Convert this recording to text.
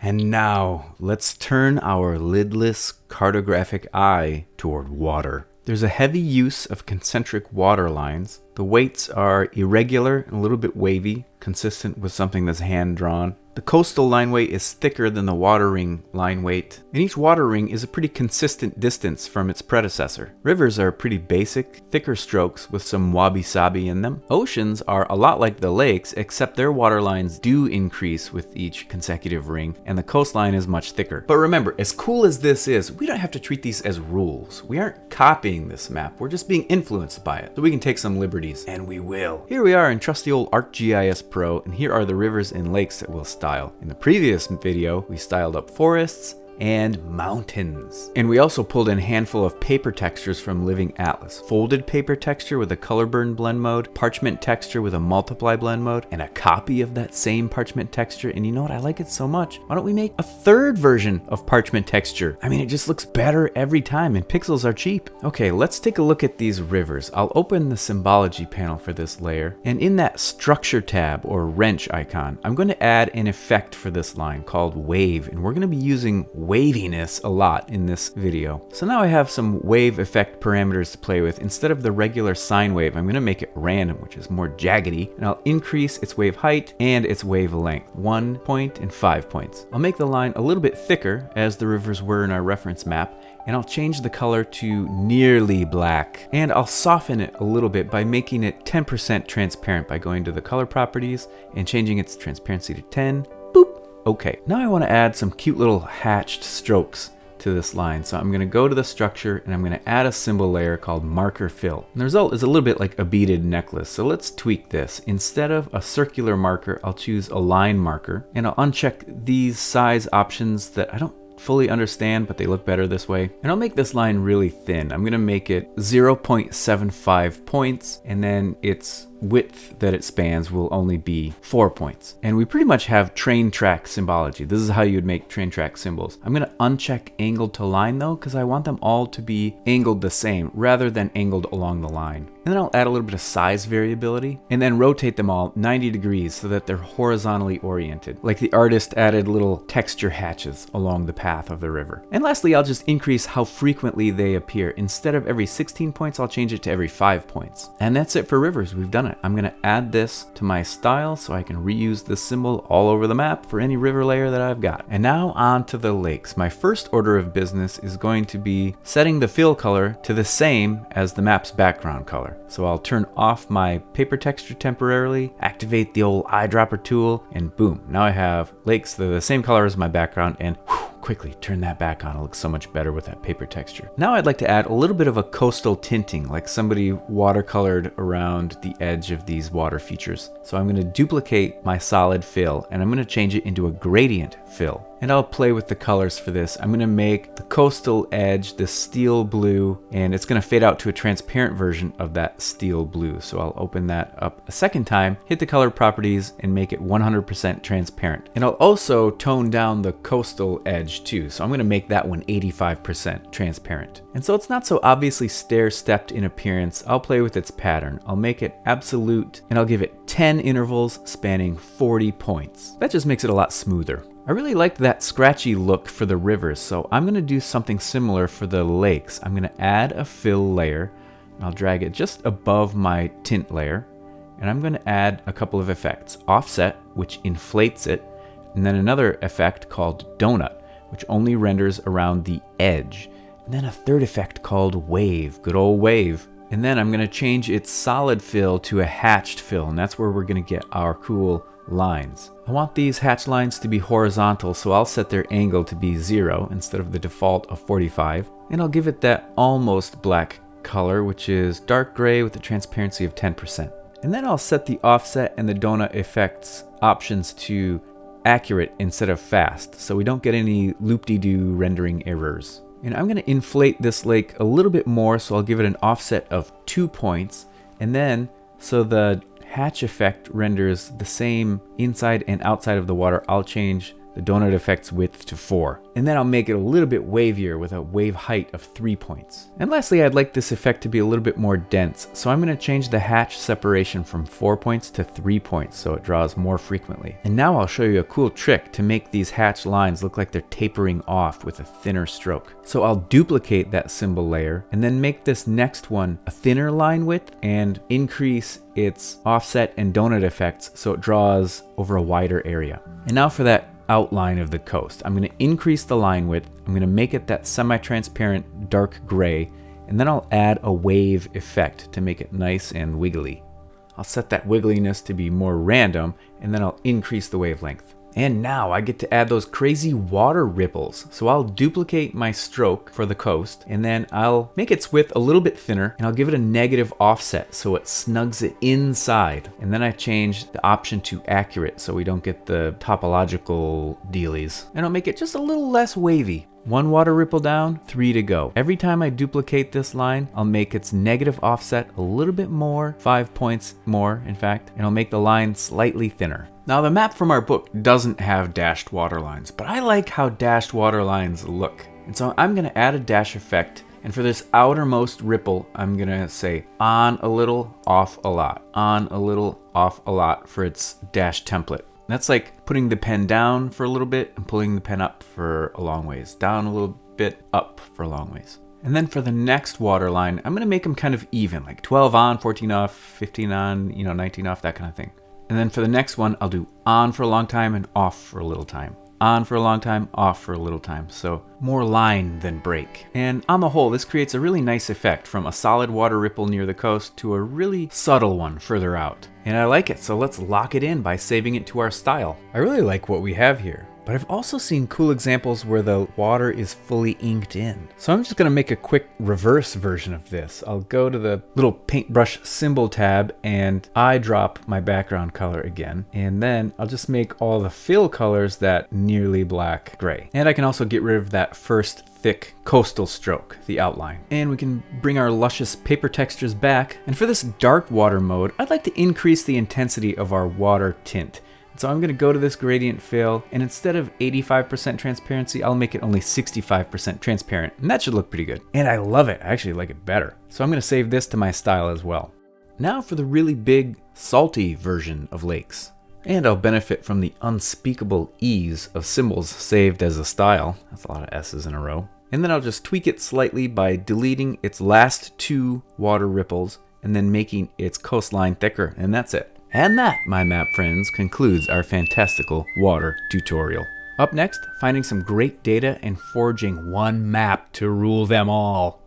And now, let's turn our lidless cartographic eye toward water. There's a heavy use of concentric water lines. The weights are irregular and a little bit wavy, consistent with something that's hand-drawn. The coastal line weight is thicker than the water ring line weight, and each water ring is a pretty consistent distance from its predecessor. Rivers are pretty basic, thicker strokes with some wabi-sabi in them. Oceans are a lot like the lakes, except their water lines do increase with each consecutive ring, and the coastline is much thicker. But remember, as cool as this is, we don't have to treat these as rules. We aren't copying this map, we're just being influenced by it, so we can take some liberties, and we will. Here we are in trusty old ArcGIS Pro, and here are the rivers and lakes that we'll style. In the previous video, we styled up forests and mountains. And we also pulled in a handful of paper textures from Living Atlas. Folded paper texture with a color burn blend mode, parchment texture with a multiply blend mode, and a copy of that same parchment texture. And you know what? I like it so much. Why don't we make a third version of parchment texture? I mean, it just looks better every time, and pixels are cheap. Okay, let's take a look at these rivers. I'll open the symbology panel for this layer, and in that structure tab or wrench icon, I'm going to add an effect for this line called wave, and we're going to be using waviness a lot in this video. So now I have some wave effect parameters to play with. Instead of the regular sine wave, I'm going to make it random, which is more jaggedy, and I'll increase its wave height and its wave length, 1 point and 5 points. I'll make the line a little bit thicker, as the rivers were in our reference map, and I'll change the color to nearly black, and I'll soften it a little bit by making it 10% transparent by going to the color properties and changing its transparency to 10. Boop. Okay, now I want to add some cute little hatched strokes to this line. So I'm going to go to the structure and I'm going to add a symbol layer called marker fill. And the result is a little bit like a beaded necklace. So let's tweak this. Instead of a circular marker, I'll choose a line marker, and I'll uncheck these size options that I don't fully understand, but they look better this way. And I'll make this line really thin. I'm going to make it 0.75 points, and then its width that it spans will only be 4 points. And we pretty much have train track symbology. This is how you would make train track symbols. I'm going to uncheck angled to line though, because I want them all to be angled the same rather than angled along the line. And then I'll add a little bit of size variability and then rotate them all 90 degrees so that they're horizontally oriented, like the artist added little texture hatches along the path of the river. And lastly, I'll just increase how frequently they appear. Instead of every 16 points, I'll change it to every 5 points. And that's it for rivers. We've done it. I'm going to add this to my style so I can reuse this symbol all over the map for any river layer that I've got. And now on to the lakes. My first order of business is going to be setting the fill color to the same as the map's background color. So I'll turn off my paper texture temporarily, activate the old eyedropper tool, and boom, now I have lakes that are the same color as my background, and quickly turn that back on. It looks so much better with that paper texture. Now I'd like to add a little bit of a coastal tinting, like somebody watercolored around the edge of these water features. So I'm going to duplicate my solid fill, and I'm going to change it into a gradient fill. And I'll play with the colors for this. I'm going to make the coastal edge this steel blue, and it's going to fade out to a transparent version of that steel blue. So I'll open that up a second time, hit the color properties, and make it 100% transparent. And I'll also tone down the coastal edge too. So I'm going to make that one 85% transparent. And so it's not so obviously stair-stepped in appearance. I'll play with its pattern. I'll make it absolute, and I'll give it 10 intervals spanning 40 points. That just makes it a lot smoother. I really liked that scratchy look for the rivers, so I'm going to do something similar for the lakes. I'm going to add a fill layer, and I'll drag it just above my tint layer, and I'm going to add a couple of effects. Offset, which inflates it, and then another effect called donut, which only renders around the edge, and then a third effect called wave, good old wave. And then I'm going to change its solid fill to a hatched fill, and that's where we're going to get our cool lines. I want these hatch lines to be horizontal, so I'll set their angle to be 0 instead of the default of 45. And I'll give it that almost black color, which is dark gray with a transparency of 10%. And then I'll set the offset and the donut effects options to accurate instead of fast, so we don't get any loop-de-doo rendering errors. And I'm going to inflate this lake a little bit more, so I'll give it an offset of 2 points. And then, so the hatch effect renders the same inside and outside of the water, I'll change the donut effect's width to 4. And then I'll make it a little bit wavier with a wave height of 3 points. And lastly, I'd like this effect to be a little bit more dense, so I'm going to change the hatch separation from 4 points to 3 points so it draws more frequently. And now I'll show you a cool trick to make these hatch lines look like they're tapering off with a thinner stroke. So I'll duplicate that symbol layer and then make this next one a thinner line width and increase its offset and donut effects so it draws over a wider area. And now for that outline of the coast, I'm going to increase the line width. I'm going to make it that semi-transparent dark gray, and then I'll add a wave effect to make it nice and wiggly. I'll set that wiggliness to be more random, and then I'll increase the wavelength. And now I get to add those crazy water ripples. So I'll duplicate my stroke for the coast, and then I'll make its width a little bit thinner, and I'll give it a negative offset so it snugs it inside. And then I change the option to accurate so we don't get the topological dealies. And I'll make it just a little less wavy. 1 water ripple down, 3 to go. Every time I duplicate this line, I'll make its negative offset a little bit more, 5 points more in fact, and I'll make the line slightly thinner. Now the map from our book doesn't have dashed water lines, but I like how dashed water lines look. And so I'm gonna add a dash effect, and for this outermost ripple, I'm gonna say on a little, off a lot, on a little, off a lot for its dash template. That's like putting the pen down for a little bit and pulling the pen up for a long ways. Down a little bit, up for a long ways. And then for the next water line, I'm gonna make them kind of even, like 12 on, 14 off, 15 on, 19 off, that kind of thing. And then for the next one, I'll do on for a long time and off for a little time. On for a long time, off for a little time. So more line than break. And on the whole, this creates a really nice effect from a solid water ripple near the coast to a really subtle one further out. And I like it, so let's lock it in by saving it to our style. I really like what we have here. But I've also seen cool examples where the water is fully inked in. So I'm just gonna make a quick reverse version of this. I'll go to the little paintbrush symbol tab and eyedrop my background color again. And then I'll just make all the fill colors that nearly black gray. And I can also get rid of that first thick coastal stroke, the outline. And we can bring our luscious paper textures back. And for this dark water mode, I'd like to increase the intensity of our water tint. So I'm going to go to this gradient fill, and instead of 85% transparency, I'll make it only 65% transparent, and that should look pretty good. And I love it. I actually like it better. So I'm going to save this to my style as well. Now for the really big, salty version of lakes. And I'll benefit from the unspeakable ease of symbols saved as a style. That's a lot of S's in a row. And then I'll just tweak it slightly by deleting its last 2 water ripples, and then making its coastline thicker, and that's it. And that, my map friends, concludes our fantastical water tutorial. Up next, finding some great data and forging one map to rule them all.